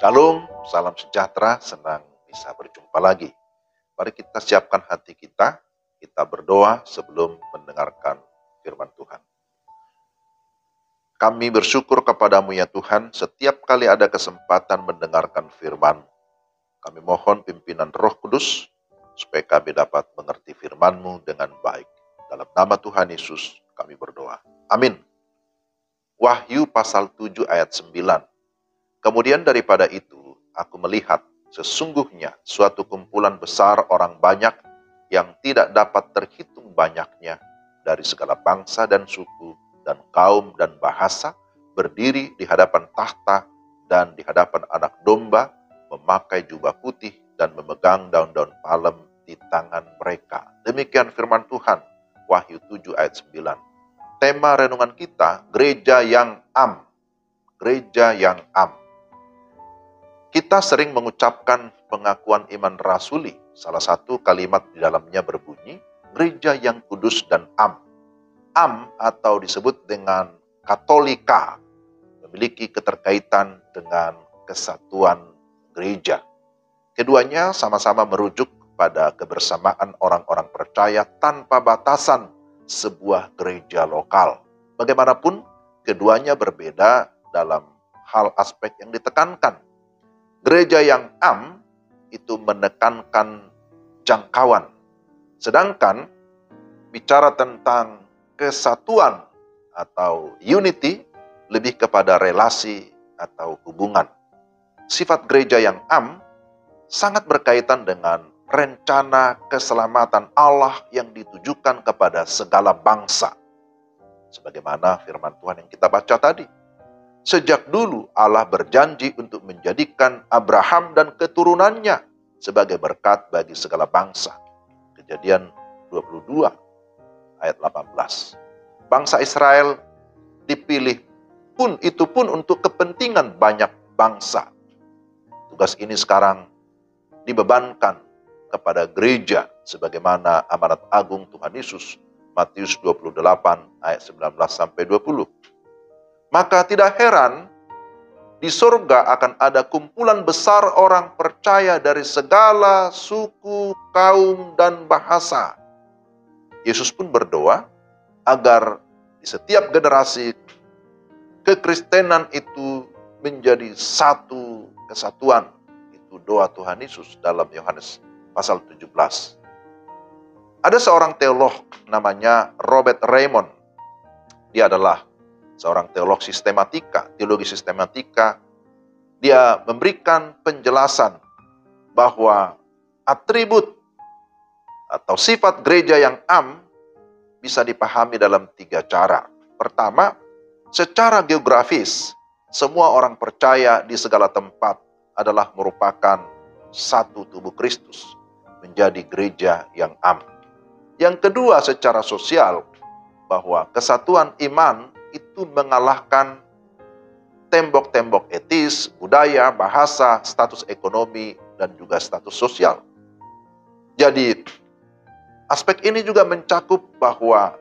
Shalom, salam sejahtera, senang bisa berjumpa lagi. Mari kita siapkan hati kita berdoa sebelum mendengarkan firman Tuhan. Kami bersyukur kepadamu ya Tuhan, setiap kali ada kesempatan mendengarkan firman. Kami mohon pimpinan Roh Kudus, supaya kami dapat mengerti firman-Mu dengan baik. Dalam nama Tuhan Yesus kami berdoa. Amin. Wahyu pasal 7 ayat 9. Kemudian daripada itu, aku melihat sesungguhnya suatu kumpulan besar orang banyak yang tidak dapat terhitung banyaknya dari segala bangsa dan suku dan kaum dan bahasa berdiri di hadapan tahta dan di hadapan anak domba, memakai jubah putih dan memegang daun-daun palem di tangan mereka. Demikian firman Tuhan, Wahyu 7 ayat 9. Tema renungan kita, gereja yang am. Gereja yang am. Kita sering mengucapkan pengakuan iman rasuli. Salah satu kalimat di dalamnya berbunyi, gereja yang kudus dan am. Am atau disebut dengan Katolika, memiliki keterkaitan dengan kesatuan gereja. Keduanya sama-sama merujuk pada kebersamaan orang-orang percaya tanpa batasan sebuah gereja lokal. Bagaimanapun, keduanya berbeda dalam hal aspek yang ditekankan. Gereja yang am itu menekankan jangkauan. Sedangkan bicara tentang kesatuan atau unity lebih kepada relasi atau hubungan. Sifat gereja yang am sangat berkaitan dengan rencana keselamatan Allah yang ditujukan kepada segala bangsa. Sebagaimana firman Tuhan yang kita baca tadi. Sejak dulu Allah berjanji untuk menjadikan Abraham dan keturunannya sebagai berkat bagi segala bangsa. Kejadian 22 ayat 18. Bangsa Israel dipilih itu pun untuk kepentingan banyak bangsa. Tugas ini sekarang dibebankan kepada gereja sebagaimana amanat agung Tuhan Yesus Matius 28 ayat 19 sampai 20. Maka tidak heran di surga akan ada kumpulan besar orang percaya dari segala suku, kaum, dan bahasa. Yesus pun berdoa agar di setiap generasi kekristenan itu menjadi satu kesatuan. Itu doa Tuhan Yesus dalam Yohanes pasal 17. Ada seorang teolog namanya Robert Raymond. Dia adalah seorang teologi sistematika. Dia memberikan penjelasan bahwa atribut atau sifat gereja yang am bisa dipahami dalam 3 cara. Pertama, secara geografis, semua orang percaya di segala tempat adalah merupakan satu tubuh Kristus, menjadi gereja yang am. Yang kedua, secara sosial, bahwa kesatuan iman itu mengalahkan tembok-tembok etis, budaya, bahasa, status ekonomi, dan juga status sosial. Jadi, aspek ini juga mencakup bahwa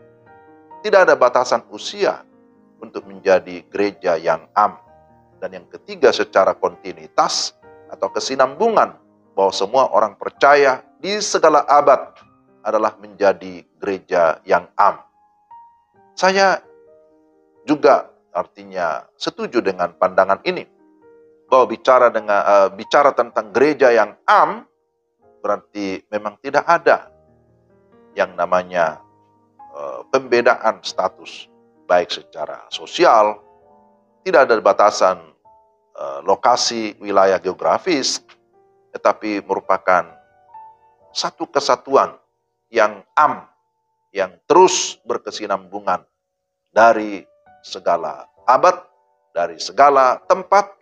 tidak ada batasan usia untuk menjadi gereja yang am. Dan yang ketiga, secara kontinuitas atau kesinambungan, bahwa semua orang percaya di segala abad adalah menjadi gereja yang am. Saya juga artinya setuju dengan pandangan ini, bahwa bicara tentang gereja yang am berarti memang tidak ada yang namanya pembedaan status, baik secara sosial, tidak ada batasan lokasi wilayah geografis, tetapi merupakan satu kesatuan yang am, yang terus berkesinambungan dari segala abad, dari segala tempat,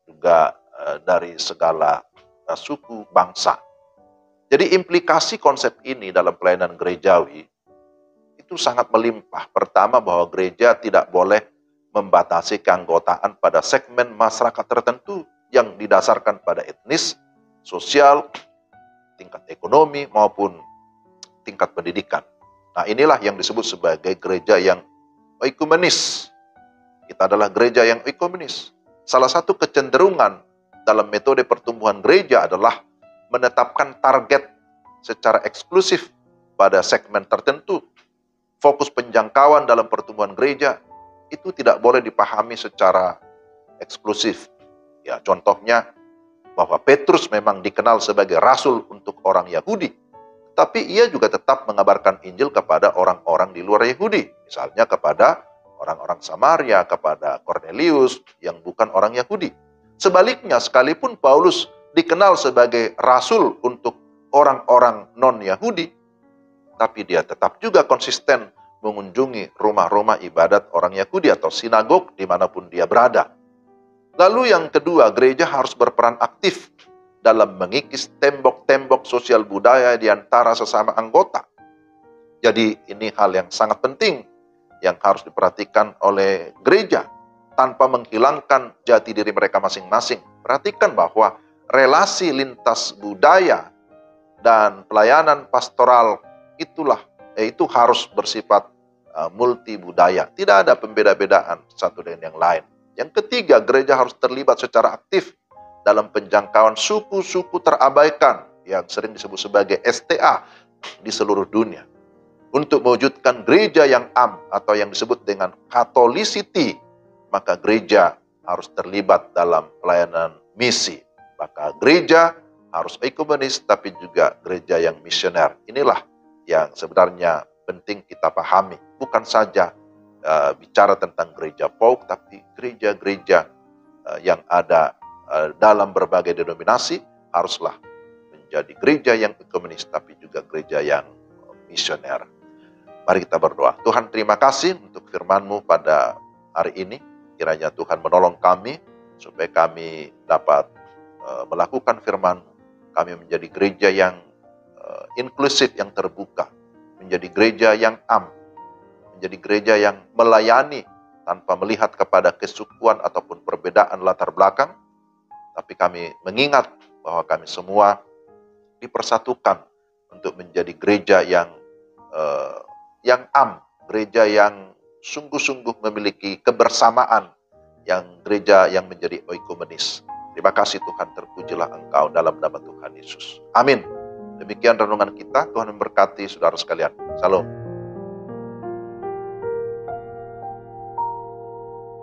juga dari segala suku bangsa. Jadi implikasi konsep ini dalam pelayanan gerejawi itu sangat melimpah. Pertama, bahwa gereja tidak boleh membatasi keanggotaan pada segmen masyarakat tertentu yang didasarkan pada etnis, sosial, tingkat ekonomi maupun tingkat pendidikan. Nah, inilah yang disebut sebagai gereja yang oikumenis. Kita adalah gereja yang oikumenis. Salah satu kecenderungan dalam metode pertumbuhan gereja adalah menetapkan target secara eksklusif pada segmen tertentu. Fokus penjangkauan dalam pertumbuhan gereja itu tidak boleh dipahami secara eksklusif. Ya, contohnya bahwa Petrus memang dikenal sebagai rasul untuk orang Yahudi, tapi ia juga tetap mengabarkan Injil kepada orang-orang di luar Yahudi, misalnya kepada orang-orang Samaria, kepada Cornelius yang bukan orang Yahudi. Sebaliknya, sekalipun Paulus dikenal sebagai rasul untuk orang-orang non-Yahudi, tapi dia tetap juga konsisten mengunjungi rumah-rumah ibadat orang Yahudi atau sinagog dimanapun dia berada. Lalu yang kedua, gereja harus berperan aktif dalam mengikis tembok-tembok sosial budaya di antara sesama anggota. Jadi ini hal yang sangat penting yang harus diperhatikan oleh gereja tanpa menghilangkan jati diri mereka masing-masing. Perhatikan bahwa relasi lintas budaya dan pelayanan pastoral itu harus bersifat multi budaya. Tidak ada pembeda-bedaan satu dengan yang lain. Yang ketiga, gereja harus terlibat secara aktif dalam penjangkauan suku-suku terabaikan yang sering disebut sebagai STA di seluruh dunia. Untuk mewujudkan gereja yang atau yang disebut dengan Catholicity, maka gereja harus terlibat dalam pelayanan misi. Maka gereja harus ekumenis tapi juga gereja yang misioner. Inilah yang sebenarnya penting kita pahami. Bukan saja bicara tentang gereja PAUK, tapi gereja-gereja yang ada dalam berbagai denominasi haruslah menjadi gereja yang ekumenis tapi juga gereja yang misioner. Mari kita berdoa. Tuhan, terima kasih untuk firman-Mu pada hari ini. Kiranya Tuhan menolong kami supaya kami dapat melakukan firman. Kami menjadi gereja yang inklusif, yang terbuka. Menjadi gereja yang menjadi gereja yang melayani tanpa melihat kepada kesukuan ataupun perbedaan latar belakang. Tapi kami mengingat bahwa kami semua dipersatukan untuk menjadi gereja yang gereja yang sungguh-sungguh memiliki kebersamaan, yang gereja yang menjadi oikumenis. Terima kasih Tuhan, terpujilah Engkau dalam nama Tuhan Yesus. Amin. Demikian renungan kita, Tuhan memberkati saudara sekalian. Salam.